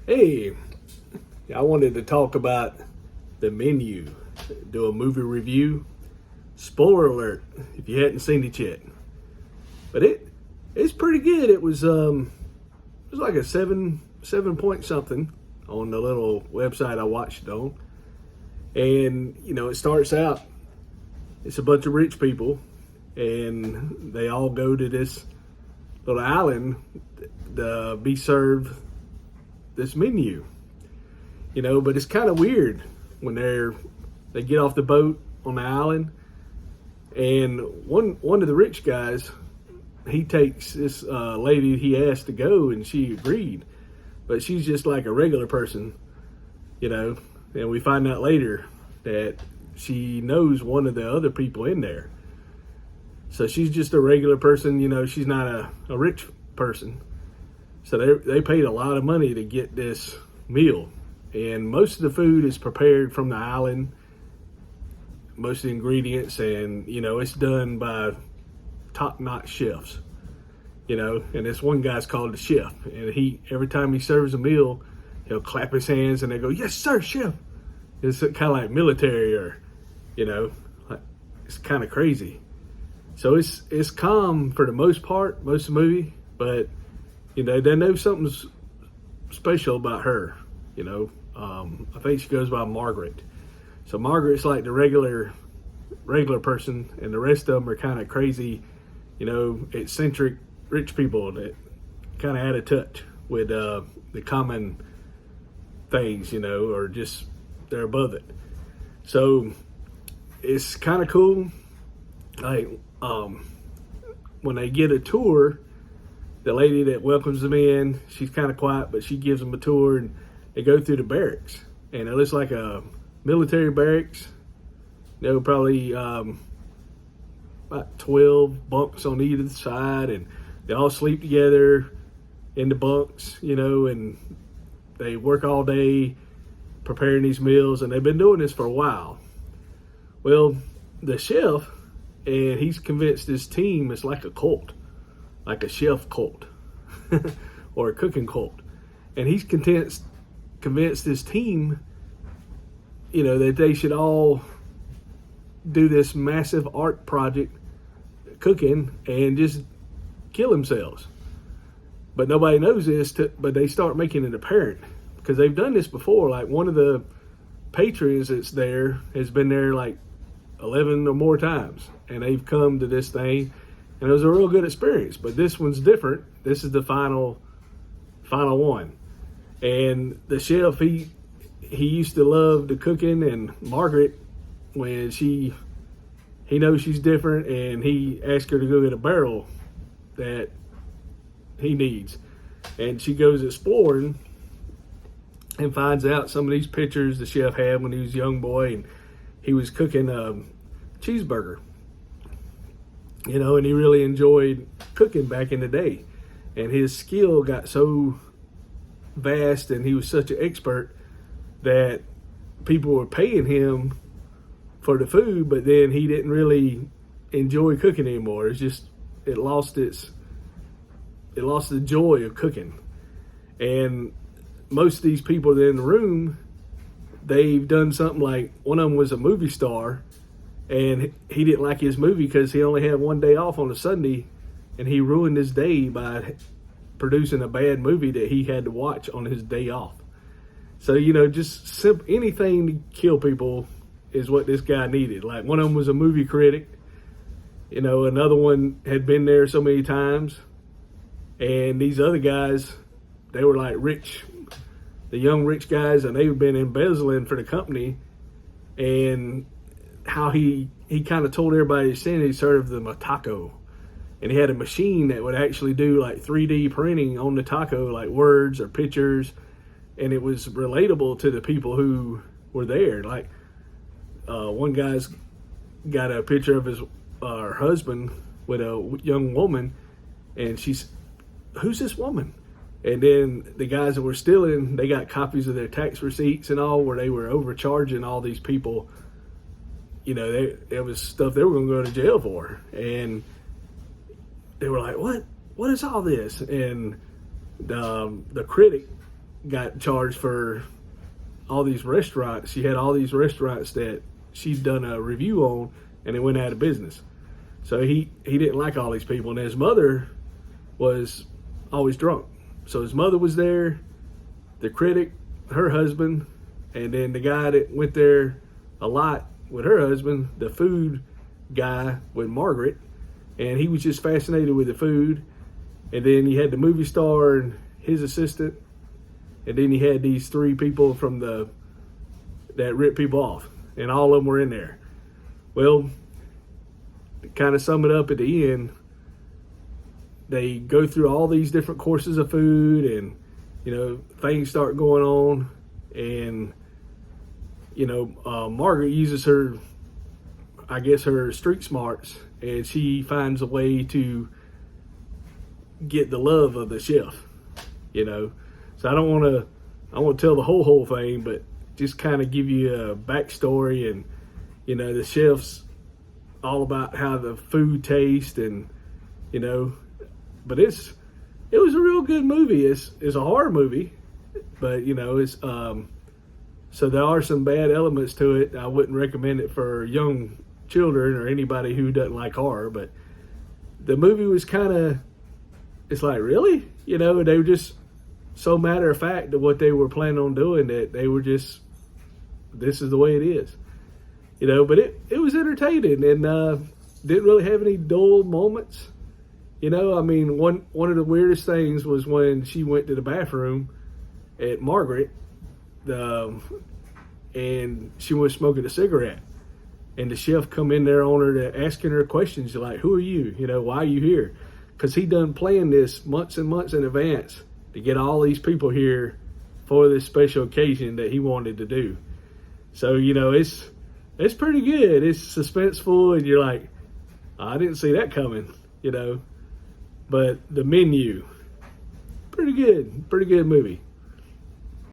Hey, I wanted to talk about the menu, do a movie review. Spoiler alert if you hadn't seen it yet. But it's pretty good. It was like a seven point something on the little website I watched it on. And it starts out, it's a bunch of rich people and they all go to this little island to be served this menu, but it's kind of weird when they get off the boat on the island, and one of the rich guys, he takes this lady he asked to go, and she agreed, but she's just like a regular person, and we find out later that she knows one of the other people in there, so she's just a regular person, she's not a rich person. So they paid a lot of money to get this meal. And most of the food is prepared from the island, most of the ingredients, and, it's done by top-notch chefs, and this one guy's called the chef. And every time he serves a meal, he'll clap his hands and they go, "Yes, sir, chef." It's kind of like military or, like, it's kind of crazy. So it's calm for the most part, most of the movie, but they know something's special about her. I think she goes by Margaret. So Margaret's like the regular person, and the rest of them are kind of crazy, eccentric rich people that kind of out of touch with the common things, or just they're above it. So it's kind of cool. Like when they get a tour, the lady that welcomes them in, she's kind of quiet, but she gives them a tour, and they go through the barracks. And it looks like a military barracks. Probably about 12 bunks on either side, and they all sleep together in the bunks, and they work all day preparing these meals, and they've been doing this for a while. Well, the chef, and he's convinced his team is like a cult. Like a chef cult or a cooking cult. And he's convinced his team, that they should all do this massive art project, cooking, and just kill themselves. But nobody knows this, but they start making it apparent because they've done this before. Like one of the patrons that's there has been there like 11 or more times, and they've come to this thing. And it was a real good experience, but this one's different. This is the final one. And the chef, he used to love the cooking, and Margaret, when he knows she's different, and he asked her to go get a barrel that he needs. And she goes exploring and finds out some of these pictures the chef had when he was a young boy, and he was cooking a cheeseburger. And he really enjoyed cooking back in the day. And his skill got so vast, and he was such an expert that people were paying him for the food, but then he didn't really enjoy cooking anymore. It lost the joy of cooking. And most of these people that are in the room, they've done something like, one of them was a movie star, and he didn't like his movie because he only had one day off on a Sunday, and he ruined his day by producing a bad movie that he had to watch on his day off. So, just anything to kill people is what this guy needed. Like one of them was a movie critic. Another one had been there so many times. And these other guys, they were like the young rich guys, and they've been embezzling for the company. And how he kind of told everybody he served them a taco, and he had a machine that would actually do like 3D printing on the taco, like words or pictures, and it was relatable to the people who were there. Like one guy's got a picture of his her husband with a young woman, and she's, "Who's this woman?" And then the guys that were stealing, they got copies of their tax receipts and all, where they were overcharging all these people. It was stuff they were going to go to jail for. And they were like, what is all this? And the critic got charged for all these restaurants. She had all these restaurants that she'd done a review on, and it went out of business. So he didn't like all these people, and his mother was always drunk. So his mother was there, the critic, her husband, and then the guy that went there a lot with her husband, the food guy with Margaret, and he was just fascinated with the food. And then he had the movie star and his assistant, and then he had these three people from that ripped people off, and all of them were in there. Well, to kind of sum it up at the end, they go through all these different courses of food, and things start going on, and Margaret uses her street smarts, and she finds a way to get the love of the chef. So I want to tell the whole thing, but just kind of give you a backstory, and the chef's all about how the food tastes, and but it was a real good movie. It's a horror movie, but it's so there are some bad elements to it. I wouldn't recommend it for young children or anybody who doesn't like horror, but the movie was kind of, it's like, really? They were just so matter of fact of what they were planning on doing that they were just, this is the way it is. But it was entertaining, and didn't really have any dull moments. One of the weirdest things was when she went to the bathroom at Margaret, and she was smoking a cigarette, and the chef come in there on her to asking her questions like, who are you? Why are you here? Because he done planned this months and months in advance to get all these people here for this special occasion that he wanted to do. So, it's pretty good. It's suspenseful, and you're like, I didn't see that coming, But The Menu, pretty good movie.